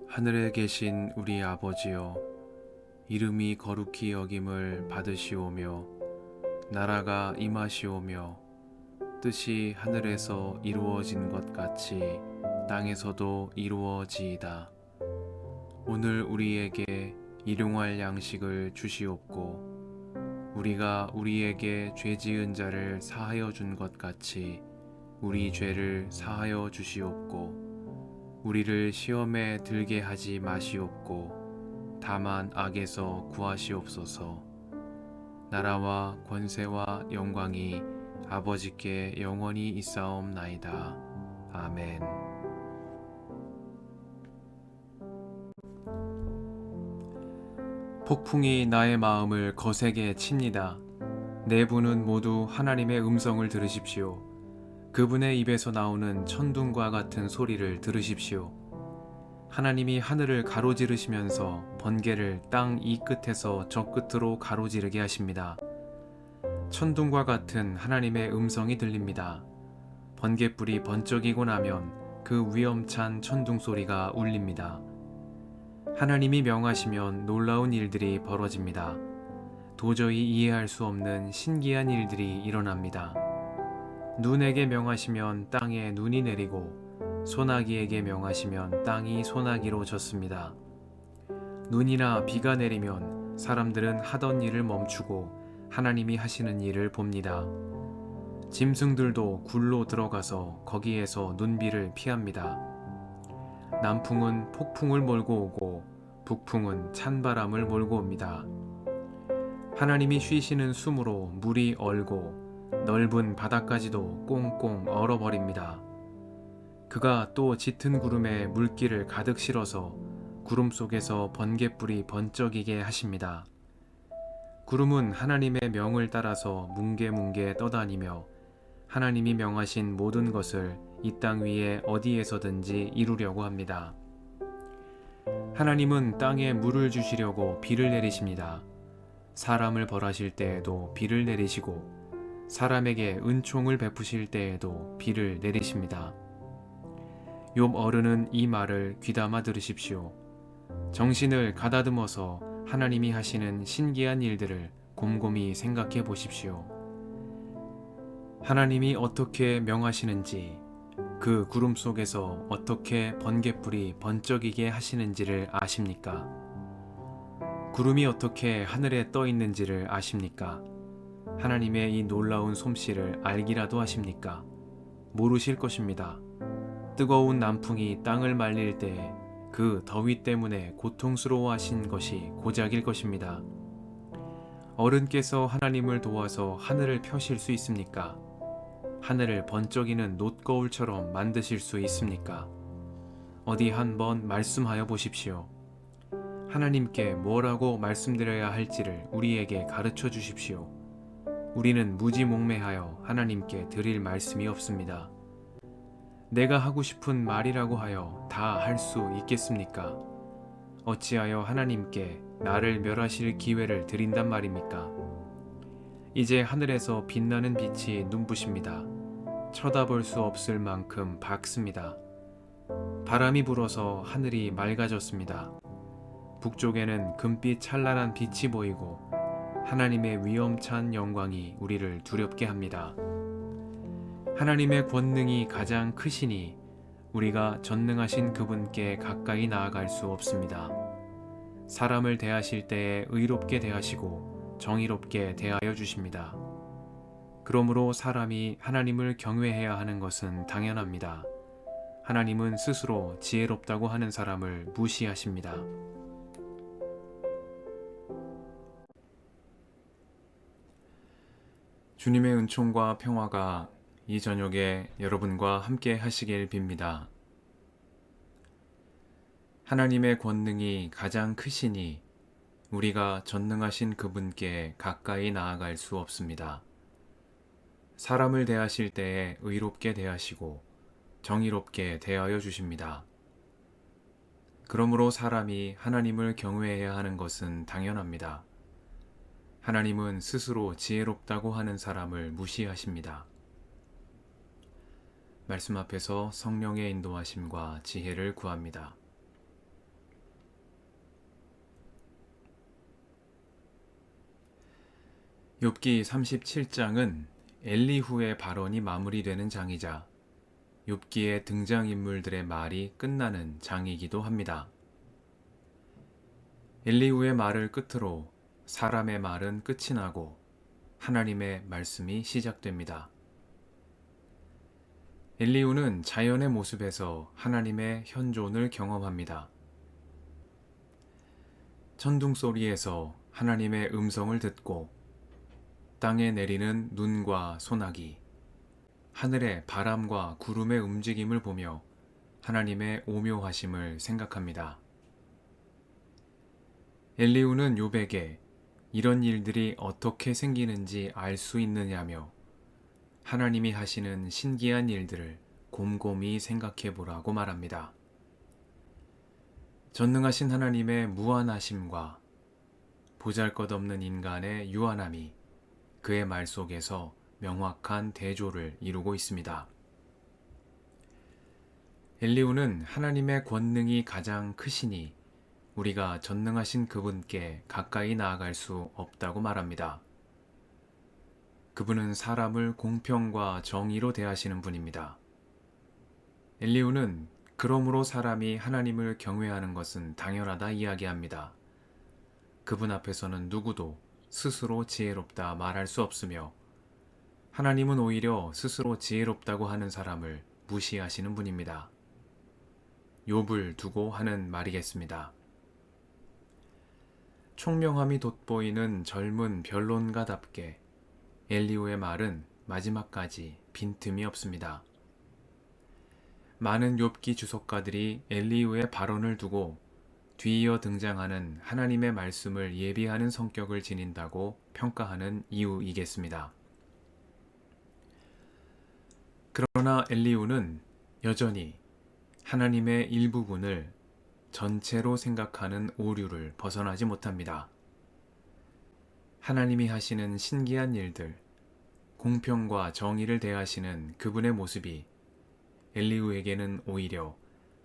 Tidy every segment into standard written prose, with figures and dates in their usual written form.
하늘에 계신 우리 아버지여, 이름이 거룩히 여김을 받으시오며 나라가 임하시오며 뜻이 하늘에서 이루어진 것 같이 땅에서도 이루어지이다. 오늘 우리에게 일용할 양식을 주시옵고 우리가 우리에게 죄 지은 자를 사하여 준 것 같이 우리 죄를 사하여 주시옵고 우리를 시험에 들게 하지 마시옵고 다만 악에서 구하시옵소서. 나라와 권세와 영광이 아버지께 영원히 있사옵나이다. 아멘. 폭풍이 나의 마음을 거세게 칩니다. 네 분은 모두 하나님의 음성을 들으십시오. 그분의 입에서 나오는 천둥과 같은 소리를 들으십시오. 하나님이 하늘을 가로지르시면서 번개를 땅 이 끝에서 저 끝으로 가로지르게 하십니다. 천둥과 같은 하나님의 음성이 들립니다. 번개불이 번쩍이고 나면 그 위험찬 천둥 소리가 울립니다. 하나님이 명하시면 놀라운 일들이 벌어집니다. 도저히 이해할 수 없는 신기한 일들이 일어납니다. 눈에게 명하시면 땅에 눈이 내리고 소나기에게 명하시면 땅이 소나기로 젖습니다. 눈이나 비가 내리면 사람들은 하던 일을 멈추고 하나님이 하시는 일을 봅니다. 짐승들도 굴로 들어가서 거기에서 눈비를 피합니다. 남풍은 폭풍을 몰고 오고 북풍은 찬바람을 몰고 옵니다. 하나님이 쉬시는 숨으로 물이 얼고 넓은 바다까지도 꽁꽁 얼어버립니다. 그가 또 짙은 구름에 물기를 가득 실어서 구름 속에서 번갯불이 번쩍이게 하십니다. 구름은 하나님의 명을 따라서 뭉게뭉게 떠다니며 하나님이 명하신 모든 것을 이 땅 위에 어디에서든지 이루려고 합니다. 하나님은 땅에 물을 주시려고 비를 내리십니다. 사람을 벌하실 때에도 비를 내리시고 사람에게 은총을 베푸실 때에도 비를 내리십니다. 욥 어른은 이 말을 귀담아 들으십시오. 정신을 가다듬어서 하나님이 하시는 신기한 일들을 곰곰이 생각해 보십시오. 하나님이 어떻게 명하시는지, 그 구름 속에서 어떻게 번갯불이 번쩍이게 하시는지를 아십니까? 구름이 어떻게 하늘에 떠 있는지를 아십니까? 하나님의 이 놀라운 솜씨를 알기라도 하십니까? 모르실 것입니다. 뜨거운 남풍이 땅을 말릴 때에 그 더위 때문에 고통스러워하신 것이 고작일 것입니다. 어른께서 하나님을 도와서 하늘을 펴실 수 있습니까? 하늘을 번쩍이는 놋거울처럼 만드실 수 있습니까? 어디 한번 말씀하여 보십시오. 하나님께 뭐라고 말씀드려야 할지를 우리에게 가르쳐 주십시오. 우리는 무지몽매하여 하나님께 드릴 말씀이 없습니다. 내가 하고 싶은 말이라고 하여 다 할 수 있겠습니까? 어찌하여 하나님께 나를 멸하실 기회를 드린단 말입니까? 이제 하늘에서 빛나는 빛이 눈부십니다. 쳐다볼 수 없을 만큼 밝습니다. 바람이 불어서 하늘이 맑아졌습니다. 북쪽에는 금빛 찬란한 빛이 보이고 하나님의 위엄찬 영광이 우리를 두렵게 합니다. 하나님의 권능이 가장 크시니 우리가 전능하신 그분께 가까이 나아갈 수 없습니다. 사람을 대하실 때에 의롭게 대하시고 정의롭게 대하여 주십니다. 그러므로 사람이 하나님을 경외해야 하는 것은 당연합니다. 하나님은 스스로 지혜롭다고 하는 사람을 무시하십니다. 주님의 은총과 평화가 이 저녁에 여러분과 함께 하시길 빕니다. 하나님의 권능이 가장 크시니 우리가 전능하신 그분께 가까이 나아갈 수 없습니다. 사람을 대하실 때에 의롭게 대하시고 정의롭게 대하여 주십니다. 그러므로 사람이 하나님을 경외해야 하는 것은 당연합니다. 하나님은 스스로 지혜롭다고 하는 사람을 무시하십니다. 말씀 앞에서 성령의 인도하심과 지혜를 구합니다. 욥기 37장은 엘리후의 발언이 마무리되는 장이자 욥기의 등장인물들의 말이 끝나는 장이기도 합니다. 엘리후의 말을 끝으로 사람의 말은 끝이 나고 하나님의 말씀이 시작됩니다. 엘리후는 자연의 모습에서 하나님의 현존을 경험합니다. 천둥 소리에서 하나님의 음성을 듣고 땅에 내리는 눈과 소나기, 하늘의 바람과 구름의 움직임을 보며 하나님의 오묘하심을 생각합니다. 엘리후는 욥에게 이런 일들이 어떻게 생기는지 알 수 있느냐며 하나님이 하시는 신기한 일들을 곰곰이 생각해 보라고 말합니다. 전능하신 하나님의 무한하심과 보잘것없는 인간의 유한함이 그의 말 속에서 명확한 대조를 이루고 있습니다. 엘리후는 하나님의 권능이 가장 크시니 우리가 전능하신 그분께 가까이 나아갈 수 없다고 말합니다. 그분은 사람을 공평과 정의로 대하시는 분입니다. 엘리후는 그러므로 사람이 하나님을 경외하는 것은 당연하다 이야기합니다. 그분 앞에서는 누구도 스스로 지혜롭다 말할 수 없으며 하나님은 오히려 스스로 지혜롭다고 하는 사람을 무시하시는 분입니다. 욥을 두고 하는 말이겠습니다. 총명함이 돋보이는 젊은 변론가답게 엘리후의 말은 마지막까지 빈틈이 없습니다. 많은 욥기 주석가들이 엘리후의 발언을 두고 뒤이어 등장하는 하나님의 말씀을 예비하는 성격을 지닌다고 평가하는 이유이겠습니다. 그러나 엘리후는 여전히 하나님의 일부분을 전체로 생각하는 오류를 벗어나지 못합니다. 하나님이 하시는 신기한 일들, 공평과 정의를 대하시는 그분의 모습이 엘리후에게는 오히려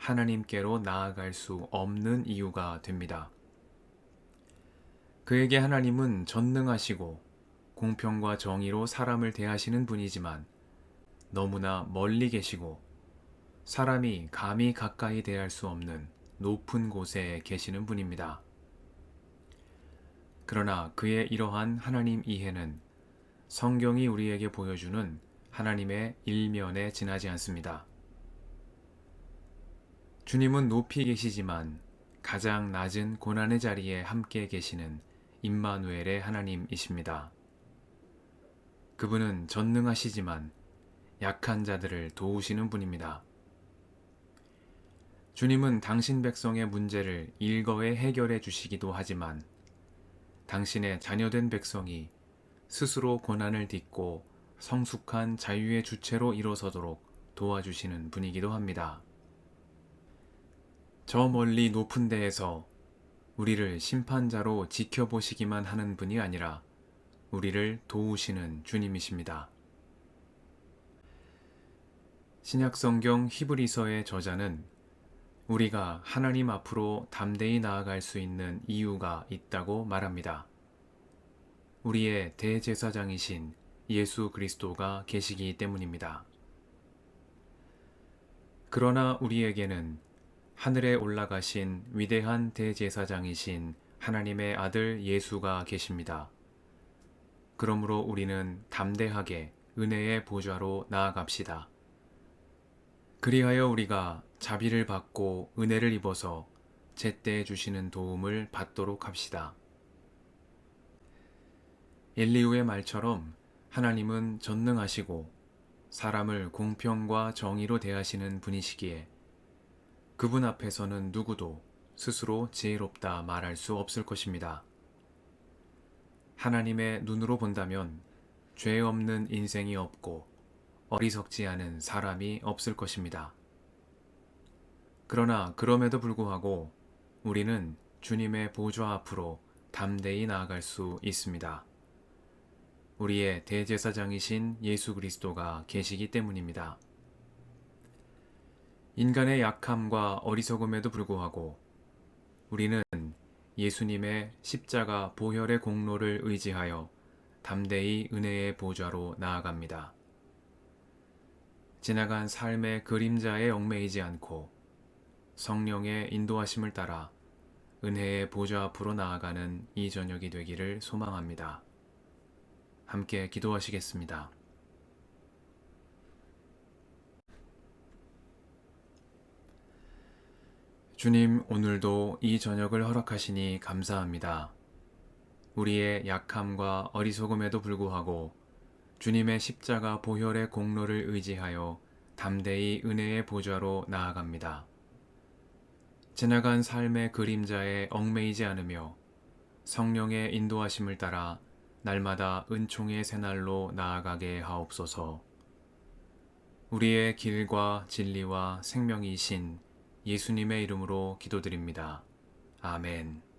하나님께로 나아갈 수 없는 이유가 됩니다. 그에게 하나님은 전능하시고 공평과 정의로 사람을 대하시는 분이지만 너무나 멀리 계시고 사람이 감히 가까이 대할 수 없는 높은 곳에 계시는 분입니다. 그러나 그의 이러한 하나님 이해는 성경이 우리에게 보여주는 하나님의 일면에 지나지 않습니다. 주님은 높이 계시지만 가장 낮은 고난의 자리에 함께 계시는 임마누엘의 하나님이십니다. 그분은 전능하시지만 약한 자들을 도우시는 분입니다. 주님은 당신 백성의 문제를 일거에 해결해 주시기도 하지만 당신의 자녀된 백성이 스스로 고난을 딛고 성숙한 자유의 주체로 일어서도록 도와주시는 분이기도 합니다. 저 멀리 높은 데에서 우리를 심판자로 지켜보시기만 하는 분이 아니라 우리를 도우시는 주님이십니다. 신약성경 히브리서의 저자는 우리가 하나님 앞으로 담대히 나아갈 수 있는 이유가 있다고 말합니다. 우리의 대제사장이신 예수 그리스도가 계시기 때문입니다. 그러나 우리에게는 하늘에 올라가신 위대한 대제사장이신 하나님의 아들 예수가 계십니다. 그러므로 우리는 담대하게 은혜의 보좌로 나아갑시다. 그리하여 우리가 자비를 받고 은혜를 입어서 제때 주시는 도움을 받도록 합시다. 엘리후의 말처럼 하나님은 전능하시고 사람을 공평과 정의로 대하시는 분이시기에 그분 앞에서는 누구도 스스로 지혜롭다 말할 수 없을 것입니다. 하나님의 눈으로 본다면 죄 없는 인생이 없고 어리석지 않은 사람이 없을 것입니다. 그러나 그럼에도 불구하고 우리는 주님의 보좌 앞으로 담대히 나아갈 수 있습니다. 우리의 대제사장이신 예수 그리스도가 계시기 때문입니다. 인간의 약함과 어리석음에도 불구하고 우리는 예수님의 십자가 보혈의 공로를 의지하여 담대히 은혜의 보좌로 나아갑니다. 지나간 삶의 그림자에 얽매이지 않고 성령의 인도하심을 따라 은혜의 보좌 앞으로 나아가는 이 저녁이 되기를 소망합니다. 함께 기도하시겠습니다. 주님, 오늘도 이 저녁을 허락하시니 감사합니다. 우리의 약함과 어리석음에도 불구하고 주님의 십자가 보혈의 공로를 의지하여 담대히 은혜의 보좌로 나아갑니다. 지나간 삶의 그림자에 얽매이지 않으며 성령의 인도하심을 따라 날마다 은총의 새날로 나아가게 하옵소서. 우리의 길과 진리와 생명이신 예수님의 이름으로 기도드립니다. 아멘.